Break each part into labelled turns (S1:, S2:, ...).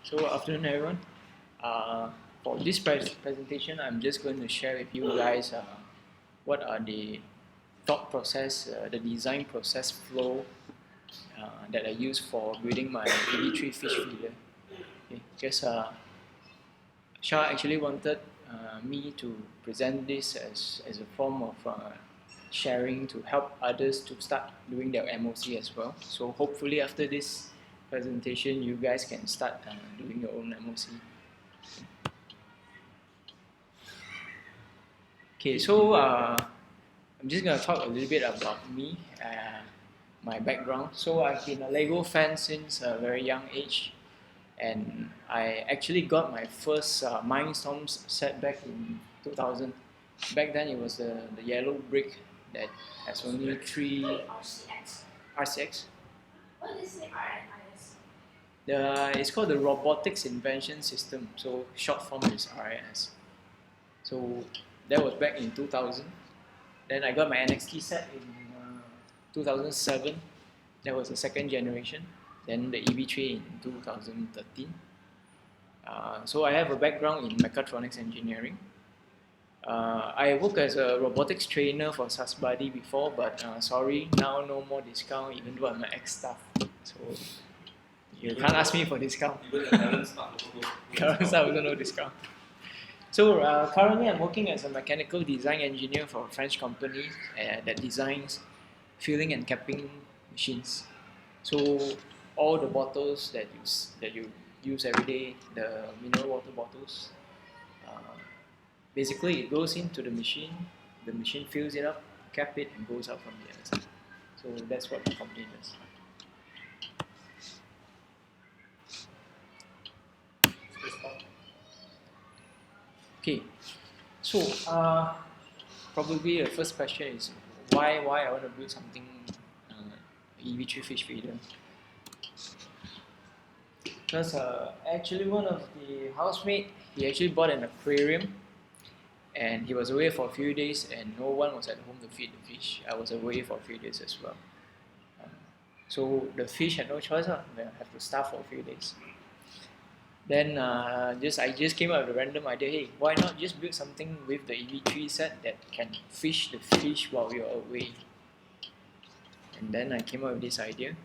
S1: So afternoon everyone. For this presentation, I'm just going to share with you guys what are the thought process, the design process flow that I use for building my EV3 fish feeder. Okay, because Shah actually wanted me to present this as a form of sharing to help others to start doing their MOC as well. So hopefully after this presentation, you guys can start doing your own MOC. Okay, so I'm just gonna talk a little bit about me, my background. So I've been a Lego fan since a very young age, and I actually got my first Mindstorm set back in 2000. Back then it was the yellow brick that has only three RCX.
S2: What is the RNIS?
S1: It's called the Robotics Invention System, so short form is RIS. So that was back in 2000. Then I got my NXT set in 2007. That was the second generation. Then the EV3 in 2013. So I have a background in mechatronics engineering. I worked as a robotics trainer for Sasbadi before, but sorry, now no more discount even though I'm an ex-staff. So you can't ask me for discount. Current staff also no discount. So currently I'm working as a mechanical design engineer for a French company that designs filling and capping machines. So all the bottles that you use every day, the mineral water bottles, basically it goes into the machine fills it up, cap it, and goes out from the other side. So that's what the company does. Okay, so probably the first question is why I want to build something EV3 fish feeder. Because actually one of the housemate, he actually bought an aquarium and he was away for a few days and no one was at home to feed the fish. I was away for a few days as well. So the fish had no choice, they have to starve for a few days. Then I just came up with a random idea, hey, why not just build something with the EV3 set that can fish the fish while you're away. And then I came up with this idea.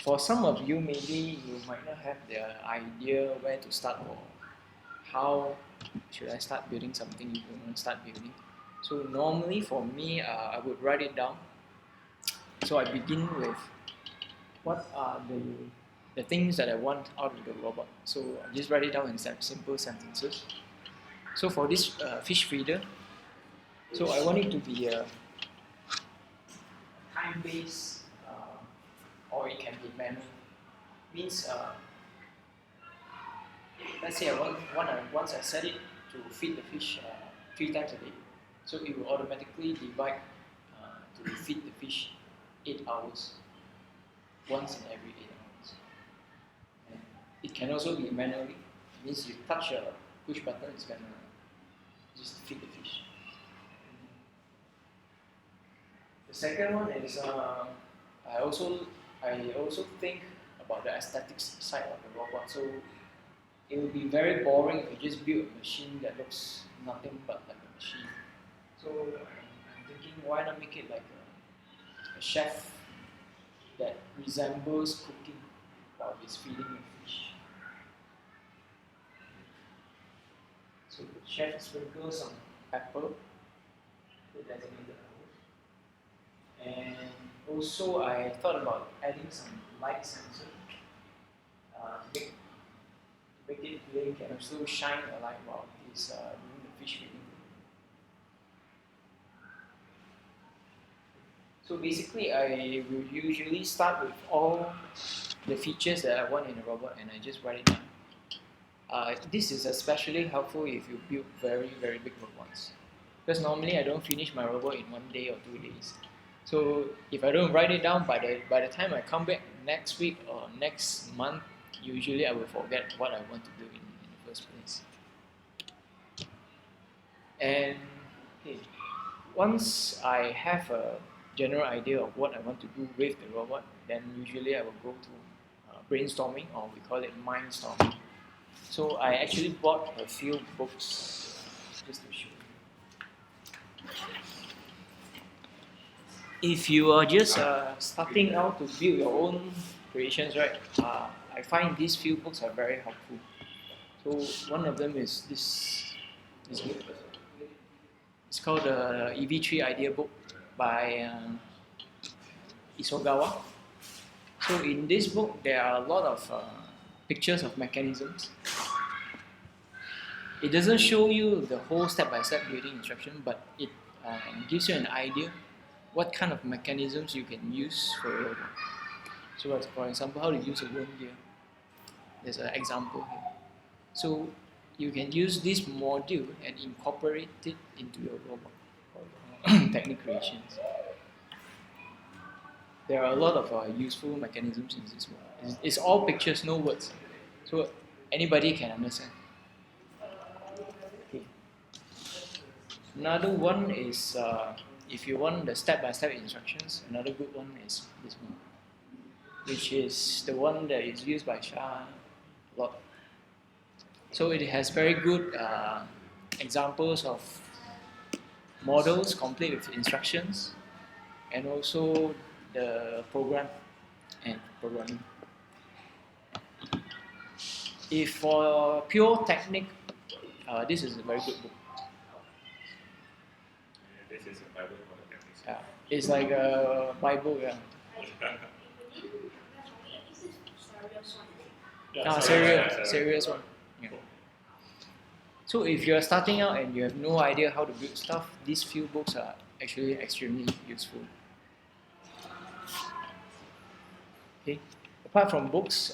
S1: For some of you, maybe you might not have the idea where to start or how should I start building something if you want to start building. So normally for me, I would write it down. So I begin with what are the things that I want out of the robot. So I just write it down in simple sentences. So for this fish feeder, so I want it to be a time-based or it can be manual. Means let's say once I set it to feed the fish 3 times a day, so it will automatically divide to feed the fish 8 hours, once in every 8 hours. And it can also be manually. It means you touch a push button, it's gonna just feed the fish. The second one is I also think about the aesthetics side of the robot. So it would be very boring if you just build a machine that looks nothing but like a machine. So I'm thinking, why not make it like a chef that resembles cooking while he's feeding the fish. So the chef sprinkles some pepper, the designated hours. And also I thought about adding some light sensor, make it blink and also shine a light while he's doing the fish feeding. So basically I will usually start with all the features that I want in a robot and I just write it down. This is especially helpful if you build very, very big robots. Because normally I don't finish my robot in 1 day or 2 days. So if I don't write it down, by the time I come back next week or next month, usually I will forget what I want to do in the first place. And okay, once I have a general idea of what I want to do with the robot, then usually I will go to brainstorming, or we call it mindstorming. So I actually bought a few books just to show you. If you are just starting out to build your own creations, right? I find these few books are very helpful. So one of them is this book. It's called the EV3 Idea Book by Isogawa. So in this book, there are a lot of pictures of mechanisms. It doesn't show you the whole step-by-step building instruction, but it gives you an idea what kind of mechanisms you can use for your robot. So for example, how to use a worm gear. There's an example here. So you can use this module and incorporate it into your robot or Technic creations. There are a lot of useful mechanisms in this one. It's all pictures, no words. So anybody can understand. Okay. Another one is, if you want the step-by-step instructions, another good one is this one, which is the one that is used by Shah a lot. So it has very good examples of models complete with instructions, and also the program and programming. If for pure Technic, this is a very good book.
S3: This is a Bible for the Technic.
S1: Yeah, it's like a Bible, yeah. Serious one. Yeah. So if you're starting out and you have no idea how to build stuff, these few books are actually extremely useful. Okay. Apart from books,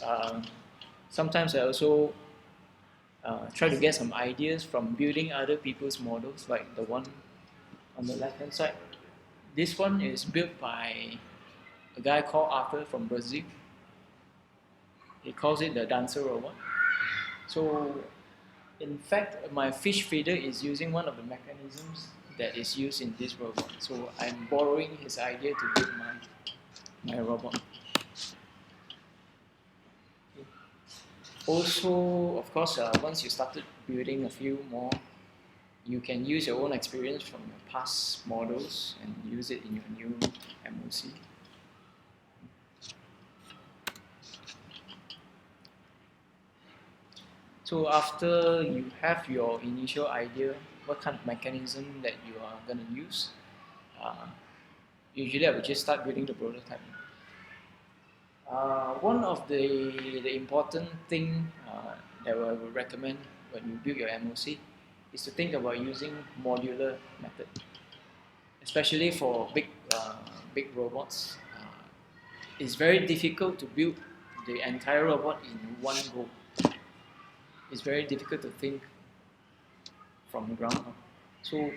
S1: sometimes I also try to get some ideas from building other people's models, like the one on the left hand side. This one is built by a guy called Arthur from Brazil. He calls it the dancer robot. So in fact, my fish feeder is using one of the mechanisms that is used in this robot. So I'm borrowing his idea to build my robot. Also, of course, once you started building a few more, you can use your own experience from your past models and use it in your new MOC. So after you have your initial idea, what kind of mechanism that you are going to use, usually I would just start building the prototype. One of the important thing that I would recommend when you build your MOC is to think about using modular method, especially for big robots. It's very difficult to build the entire robot in one go. It's very difficult to think from the ground up. So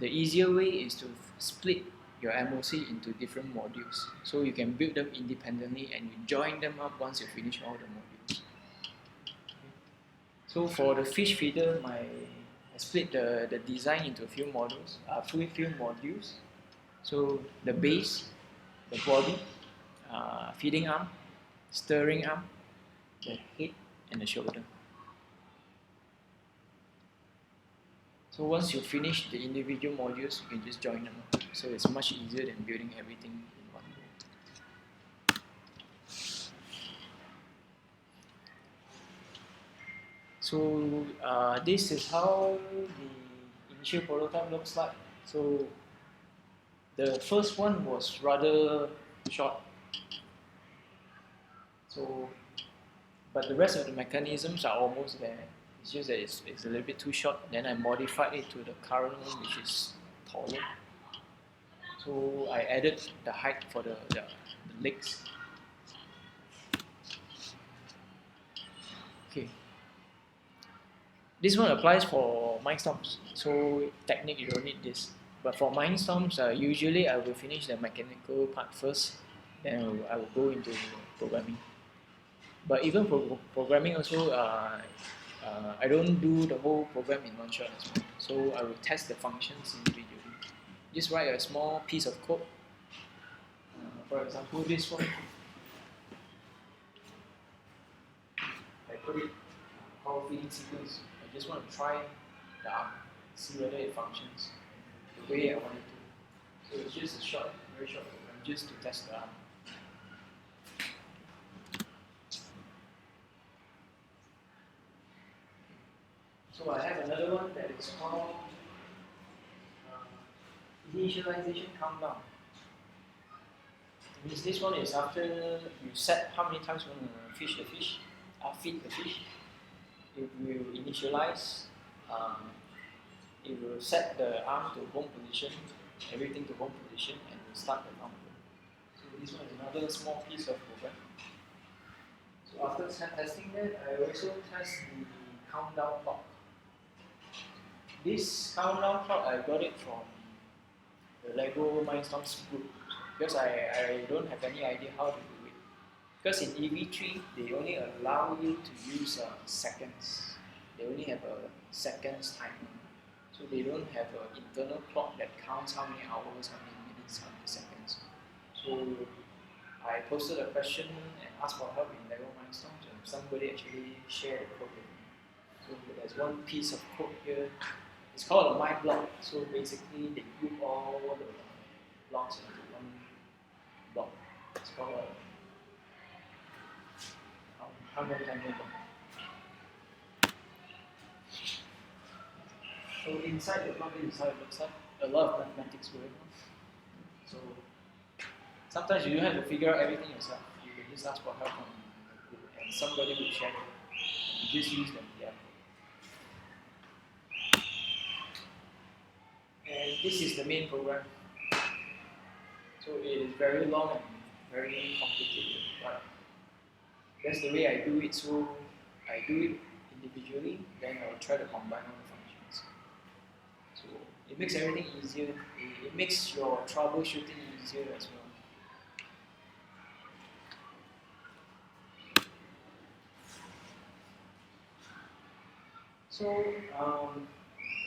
S1: the easier way is to split your MOC into different modules. So you can build them independently and you join them up once you finish all the modules. So for the fish feeder, I split the design into a few modules. So the base, the body, feeding arm, stirring arm, the head, and the shoulder. So once you finish the individual modules, you can just join them up. So it's much easier than building everything in one go. So this is how the initial prototype looks like. So the first one was rather short. So, but the rest of the mechanisms are almost there. It's just that it's a little bit too short. Then I modified it to the current one, which is taller. So I added the height for the legs. Okay. This one applies for Mindstorms. So Technic, you don't need this. But for Mindstorms, usually I will finish the mechanical part first. Then I will go into programming. But even programming also, I don't do the whole program in one shot as well. So I will test the functions individually. Just write a small piece of code For example, this one, I put it called feeding sequence. I just want to try the arm, see whether it functions the way I want it to. So it's just a short, very short program, just to test the arm. So I have another one that is called initialization countdown. It means this one is after you set how many times you want to feed the fish. It will initialize. It will set the arm to home position, everything to home position, and will start the countdown. So this one is another small piece of program. So after testing that, I also test the countdown clock. This countdown clock, I got it from the Lego Mindstorming group because I don't have any idea how to do it. Because in EV3, they only allow you to use seconds. They only have a seconds timer. So they don't have an internal clock that counts how many hours, how many minutes, how many seconds. So I posted a question and asked for help in Lego Mindstorming, and somebody actually shared the code with me. So there's one piece of code here. It's called a my block. So basically, they group all the blocks into one block. It's called a timer block. So inside the block, inside looks like a lot of mathematics going on. So sometimes you don't have to figure out everything yourself. You can just ask for help from the group, and somebody will share it. And you just use them. Yeah. And this is the main program. So it is very long and very complicated, but that's the way I do it. So I do it individually, then I will try to combine all the functions. So it makes everything easier. It makes your troubleshooting easier as well. So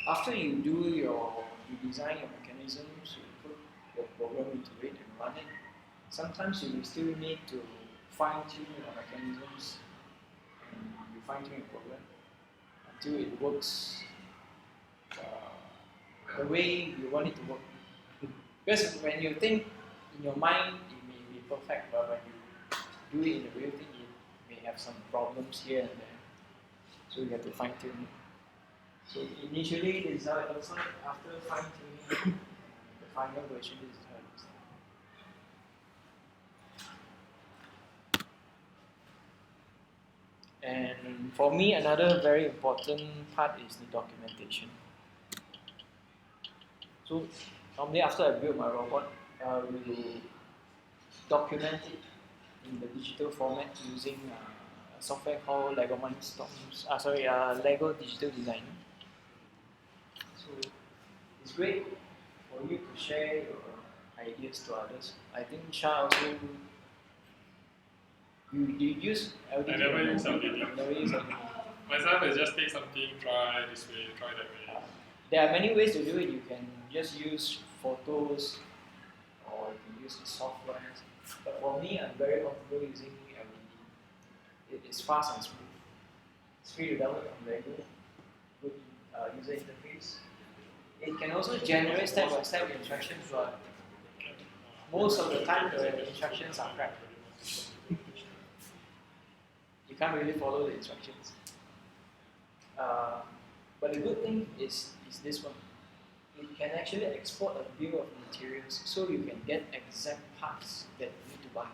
S1: after you design your mechanisms, you put your program into it and run it. Sometimes you will still need to fine-tune your mechanisms and you fine-tune your program until it works the way you want it to work. Because when you think in your mind, it may be perfect, but when you do it in the real thing, it may have some problems here and there. So you have to fine-tune it. So initially, this is how it looks like. After fine-tuning the final version, this is how it looks like. And for me, another very important part is the documentation. So normally after I build my robot, I will document it in the digital format using a software called Lego Mindstorming. Lego Digital Designer. So it's great for you to share your ideas to others. I think Shah also, you use LDD?
S3: I never use LDD.
S1: Never use LDD.
S3: Myself is just take something, try this way, try that way.
S1: There are many ways to do it. You can just use photos or you can use the software. But for me, I'm very comfortable using LDD. It is fast and smooth. It's free to download from Lego. Good user interface. It can also generate step-by-step instructions, but most of the time the instructions are crap. You can't really follow the instructions. But the good thing is this one. It can actually export a bill of materials so you can get exact parts that you need to buy.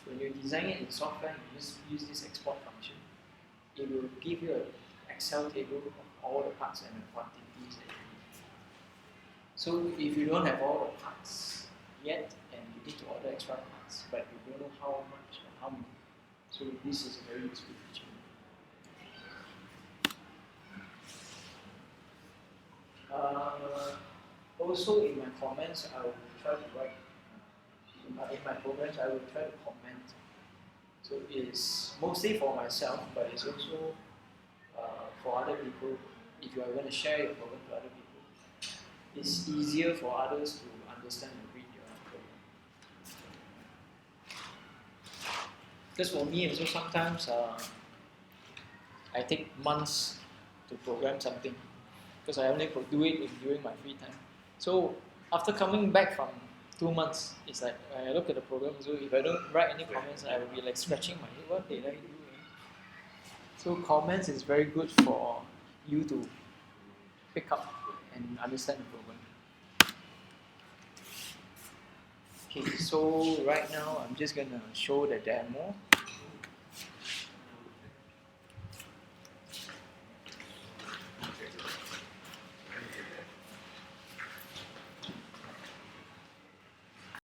S1: When you design it in software, you just use this export function. It will give you an Excel table of all the parts and the quantities that you need. So if you don't have all the parts yet and you need to order extra parts, but you don't know how much and how many, so this is a very useful feature. Also in my comments, I will try to write, in my programs, I will try to comment. So it's mostly for myself, but it's also for other people. If you are going to share your program to other people, it's easier for others to understand and read your program. Because for me also sometimes I take months to program something because I only do it during my free time. So after coming back from 2 months, it's like when I look at the program, so if I don't write any comments, I will be like scratching my head, what did I do? So comments is very good for you to pick up and understand the program. Okay, so right now I'm just gonna show the demo.